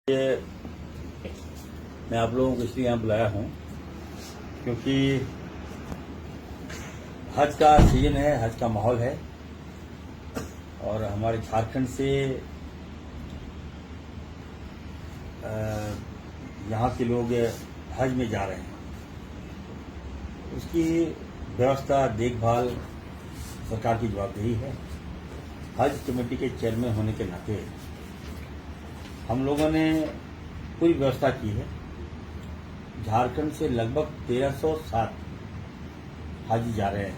ये मैं आप लोगों को इसलिए यहाँ बुलाया हूँ क्योंकि हज का सीजन है, हज का माहौल है और हमारे झारखंड से यहाँ के लोग हज में जा रहे हैं। उसकी व्यवस्था देखभाल सरकार की जवाबदेही है। हज कमेटी के चेयरमैन होने के नाते हम लोगों ने पूरी व्यवस्था की है। झारखंड से लगभग 1307 हाजी जा रहे हैं,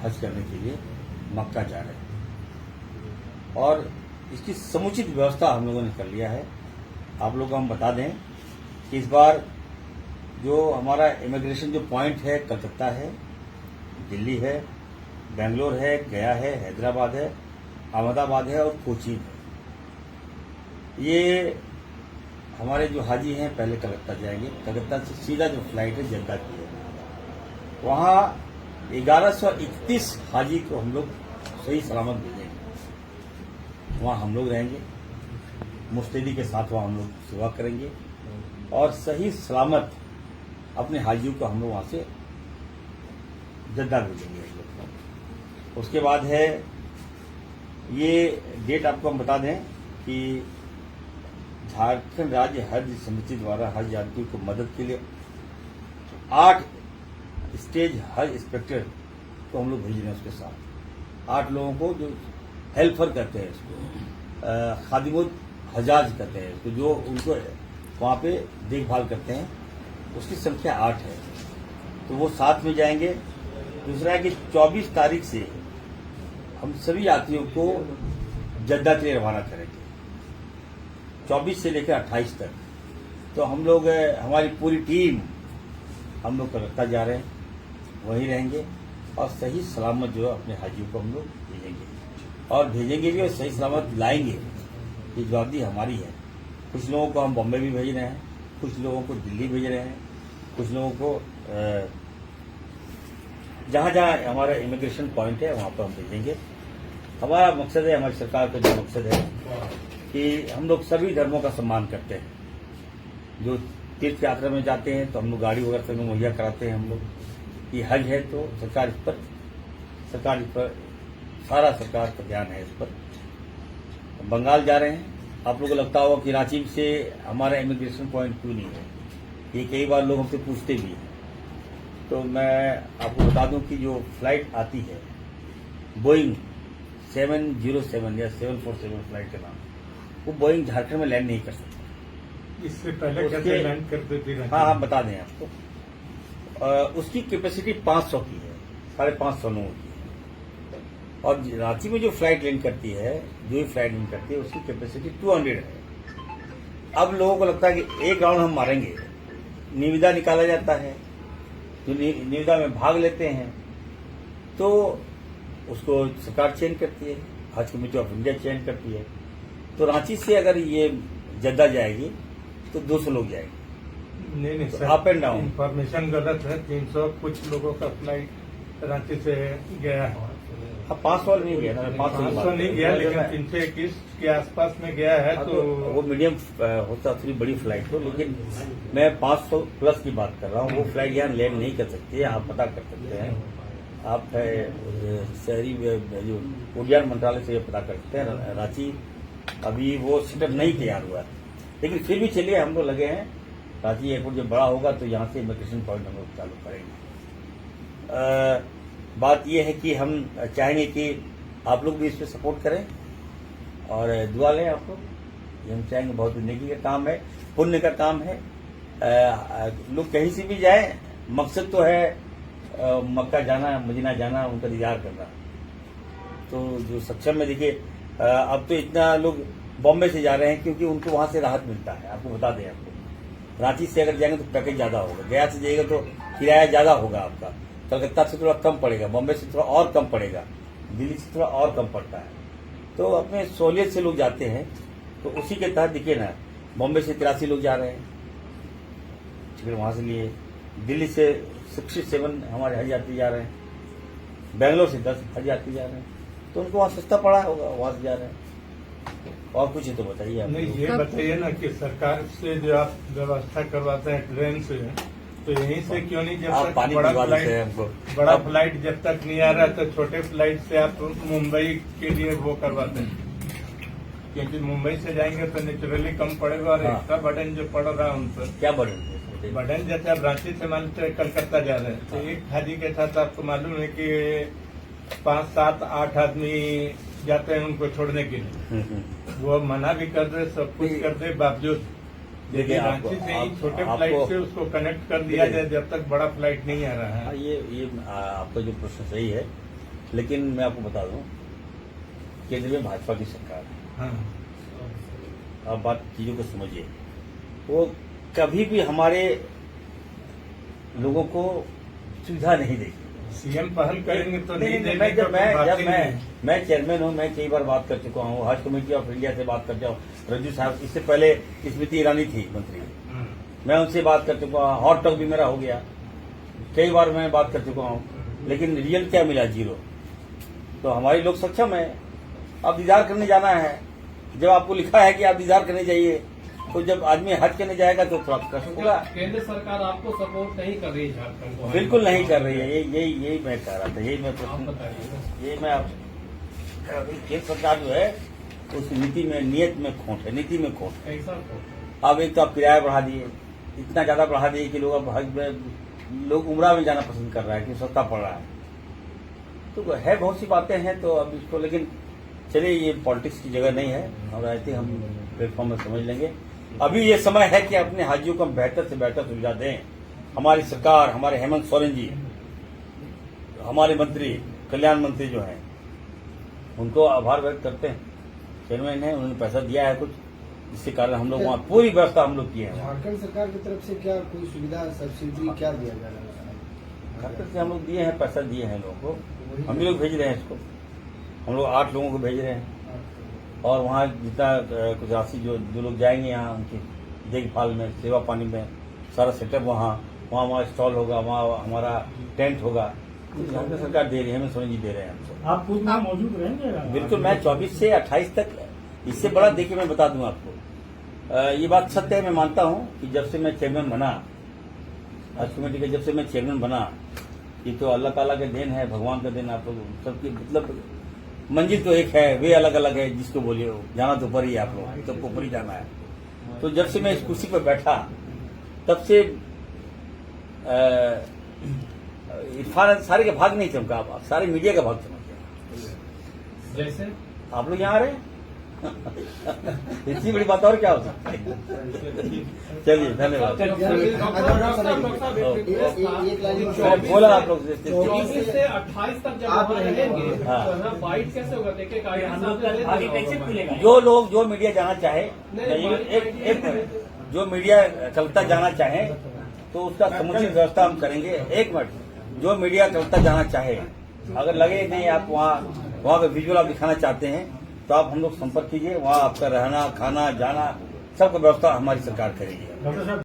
हज करने के लिए मक्का जा रहे हैं और इसकी समुचित व्यवस्था हम लोगों ने कर लिया है। आप लोगों को हम बता दें कि इस बार जो हमारा इमिग्रेशन जो पॉइंट है, कलकत्ता है, दिल्ली है, बेंगलोर है, गया है, हैदराबाद है, अहमदाबाद है और कोचीन है। ये हमारे जो हाजी हैं पहले कलकत्ता जाएंगे। कलकत्ता से सीधा जो फ्लाइट है जद्दा की है, वहाँ 1131 हाजी को हम लोग सही सलामत भेजेंगे। वहाँ हम लोग रहेंगे, मुस्तैदी के साथ वहाँ हम लोग सेवा करेंगे और सही सलामत अपने हाजियों को हम लोग वहाँ से जद्दा भेजेंगे। उसके बाद है ये डेट आपको हम बता दें कि झारखंड राज्य हज समिति द्वारा हज यात्रियों को मदद के लिए 8 स्टेज हज इंस्पेक्टर को हम लोग भेज रहे हैं। उसके साथ 8 लोगों को जो हेल्पर कहते हैं, इसको खादिमुल हजाज कहते हैं इसको, जो उनको वहाँ पे देखभाल करते हैं, उसकी संख्या 8 है। तो वो साथ में जाएंगे। दूसरा है कि 24 तारीख से हम सभी यात्रियों को जद्दा के लिए रवाना करेंगे, 24 से लेकर 28 तक। तो हम लोग, हमारी पूरी टीम, हम लोग कलकत्ता जा रहे हैं, वहीं रहेंगे और सही सलामत जो है अपने हाजियों को हम लोग भेजेंगे भी और सही सलामत लाएंगे। ये जवाबदेही हमारी है। कुछ लोगों को हम बॉम्बे भी भेज रहे हैं, कुछ लोगों को दिल्ली भेज रहे हैं, कुछ लोगों को जहाँ जहाँ हमारा इमिग्रेशन पॉइंट है वहाँ पर हम भेजेंगे। हमारा मकसद है, हमारी सरकार का जो मकसद है कि हम लोग सभी धर्मों का सम्मान करते हैं। जो तीर्थ यात्रा में जाते हैं तो हम लोग गाड़ी वगैरह सब मुहैया कराते हैं। हम लोग ये हज है तो सरकार इस पर सारा सरकार का ध्यान है। इस पर बंगाल जा रहे हैं। आप लोगों को लगता होगा कि रांची से हमारा इमिग्रेशन पॉइंट क्यों नहीं है, ये कई बार लोग हमसे पूछते भी हैं। तो मैं आपको बता दूं कि जो फ्लाइट आती है बोइंग 707 या 747 फ्लाइट के नाम, वो बोइंग झारखंड में लैंड नहीं कर सकता। इससे पहले कैसे लैंड करते थे? हाँ, बता दें आपको। उसकी कैपेसिटी 500 की है, 550 लोगों की है। और रांची में जो फ्लाइट लैंड करती है, उसकी कैपेसिटी 200 है। अब लोगों को लगता है कि एक राउंड हम मारेंगे, निविदा निकाला जाता है, जो निविदा में भाग लेते हैं तो उसको सरकार चेंज करती है, हज कमेटी ऑफ इंडिया चेंज करती है। तो रांची से अगर ये जद्दा जाएगी तो 200 लोग जाएंगे। नहीं तो sir, up and down information गलत है। 300 कुछ लोगों का फ्लाइट रांची से गया है। हाँ, 500 नहीं गया ना, 500 नहीं गया, लेकिन 321 के आसपास में गया है। तो वो मीडियम होता, थोड़ी बड़ी फ्लाइट हो, लेकिन मैं 500 प्लस की बात कर रहा हूँ। वो फ्लाइट यहाँ लैंड नहीं कर सकती है। आप पता कर सकते हैं, आप शहरी जो उद्यान मंत्रालय से पता कर सकते हैं। रांची अभी वो सेटअप नहीं तैयार हुआ है, लेकिन फिर भी चलिए, हम लोग लगे हैं। रांची एयरपोर्ट जब बड़ा होगा तो यहाँ से इमिग्रेशन पॉइंट हम लोग चालू करेंगे। बात यह है कि हम चाहेंगे कि आप लोग भी इस पर सपोर्ट करें और दुआ लें आप लोग। ये हम चाहेंगे, बहुत नेकी का काम है, पुण्य का काम है। लोग कहीं से भी जाएं, मकसद तो है मक्का जाना, मदीना जाना, उनका दीदार करना। तो जो सक्षम है, देखिए अब तो इतना लोग बॉम्बे से जा रहे हैं क्योंकि उनको वहां से राहत मिलता है। आपको बता दें, आपको रांची से अगर जाएंगे तो पैकेज ज्यादा होगा, गया से जाएगा तो किराया ज्यादा होगा आपका, कलकत्ता से थोड़ा कम पड़ेगा, बॉम्बे से थोड़ा और कम पड़ेगा, दिल्ली से थोड़ा और कम पड़ता है। तो अपने सहूलियत से लोग जाते हैं। तो उसी के तहत देखिए ना, बॉम्बे से 83 लोग जा रहे हैं, फिर वहां से लिए। दिल्ली से 67 हमारे हज यात्री जा रहे हैं, बेंगलोर से 10 हज यात्री जा रहे हैं। तो उनको वहाँ सस्ता पड़ा होगा, वहाँ से जा रहे हैं। और कुछ है तो बताइए आप। नहीं, ये बताइए ना कि सरकार से जो आप व्यवस्था करवाते हैं ट्रेन से, तो यहीं से क्यों नहीं, जब आप तक पानी बड़ा भिजवा देते हैं फ्लाइट हमको। बड़ा फ्लाइट जब तक नहीं आ रहा तो छोटे फ्लाइट से आप मुंबई के लिए वो करवाते हैं? क्योंकि मुंबई से जाएंगे तो नेचुरली कम पड़ेगा और हाँ। एक्स्ट्रा बर्डन जो पड़ रहा है उन पर। क्या बर्डन? बर्डन जैसे आप रांची से मान लीजिए कलकत्ता जा रहे हैं, तो एक हाजी के साथ आपको मालूम है कि 5, 7, 8 आदमी जाते हैं उनको छोड़ने के लिए। वो मना भी कर दे, सब कुछ कर दे, बावजूद देखिए, रांची से ही छोटे फ्लाइट से उसको कनेक्ट कर दिया जाए जब तक बड़ा फ्लाइट नहीं आ रहा है। ये आपका जो प्रश्न सही है, लेकिन मैं आपको बता दूं, केंद्र में भाजपा की सरकार है। हाँ, अब बात चीजों को समझिए, वो कभी भी हमारे लोगों को सुविधा नहीं देगी। सीएम पहल करेंगे तो नहीं नहीं, देंगे। मैं जब तो मैं बात जब ही मैं नहीं। मैं चेयरमैन हूँ, मैं कई बार बात कर चुका हूँ, हज कमेटी ऑफ इंडिया से बात कर चुका हूँ, रज्जू साहब, इससे पहले स्मृति ईरानी थी मंत्री, मैं उनसे बात कर चुका हूँ, हॉट टॉक भी मेरा हो गया, कई बार मैं बात कर चुका हूँ, लेकिन रिजल्ट क्या मिला? 0। तो हमारे लोग सक्षम है। अब दीदार करने जाना है, जब आपको लिखा है कि आप दीदार करने जाइए, तो जब आदमी हज करने जाएगा तो थोड़ा कष्ट होगा। केंद्र सरकार आपको सपोर्ट नहीं कर रही है झारखंड को? बिल्कुल नहीं कर रही है। यही मैं कह रहा था, यही मैं आप प्रश्न, बताइए। ये मैं आप केंद्र सरकार जो है उसकी नीति में, नियत में खोट है, नीति में खोट है। कैसा तो? अब एक तो आप किराया बढ़ा दिए, इतना ज्यादा बढ़ा दिए कि लोग अब हज में, लोग उमरा में जाना पसंद कर रहा है कि सस्ता पड़ रहा है। तो है बहुत सी बातें हैं, तो अब इसको, लेकिन चलिए, ये पॉलिटिक्स की जगह नहीं है, और आई थिंक हम प्लेटफॉर्म में समझ लेंगे। अभी ये समय है कि अपने हाजियों को हम बेहतर से बेहतर सुविधा दें। हमारी सरकार, हमारे हेमंत सोरेन जी, हमारे मंत्री, कल्याण मंत्री जो हैं, उनको आभार व्यक्त करते हैं। चेयरमैन है, उन्होंने पैसा दिया है कुछ, जिसके कारण हम लोग वहाँ पूरी व्यवस्था हम लोग किए हैं। झारखंड सरकार की तरफ से क्या कोई सुविधा, सब्सिडी क्या दिया जा रहा है? झारखंड से हम लोग दिए हैं, पैसा दिए हैं लोगों को, हम भी लोग भेज रहे हैं इसको। हम लोग 8 लोगों को भेज रहे हैं, और वहाँ जितना कुछ राशि जो लोग जाएंगे यहाँ, उनकी देखभाल में, सेवा पानी में, सारा सेटअप वहाँ हमारा स्टॉल होगा, वहाँ हमारा टेंट होगा, झारखंड सरकार दे रही है, हमें सोरेन जी दे रहे हैं हमको। आप खुद में मौजूद रहेंगे? बिल्कुल, मैं 24 से 28 तक, इससे बड़ा देखिए मैं बता दूं आपको, ये बात सत्य है, मैं मानता हूं कि जब से मैं चेयरमैन बना, हज कमेटी का जब से मैं चेयरमैन बना, ये तो अल्लाह ताला का देन है, भगवान का देन। आप लोग सबकी मतलब मंजिल तो एक है, वे अलग अलग है, जिसको बोलिए हो, जाना तो ऊपर ही है, आप लोग सबको ऊपर ही जाना है। तो जब से मैं इस कुर्सी पर बैठा, तब से इरफान सारे का भाग नहीं चमका, आप सारे मीडिया का भाग चमक गया। जैसे आप लोग यहाँ आ रहे हैं इतनी बड़ी बात और क्या हो सकती है? चलिए, धन्यवाद। बोला आप लोग से 24 से 28 तक जब आप वहाँ रहेंगे हाँ। तो यहाँ फाइट कैसे होगा? देखिए, जो लोग, जो मीडिया जाना चाहे, एक मिनट, जो मीडिया कलकत्ता जाना चाहे तो उसका समुचित व्यवस्था हम करेंगे। 1 मिनट, जो मीडिया कलकत्ता जाना चाहे, अगर लगे नहीं आप वहाँ का विजुअल आप दिखाना चाहते हैं, तो आप हम लोग संपर्क कीजिए, वहाँ आपका रहना, खाना, जाना, सबका व्यवस्था हमारी सरकार करेगी।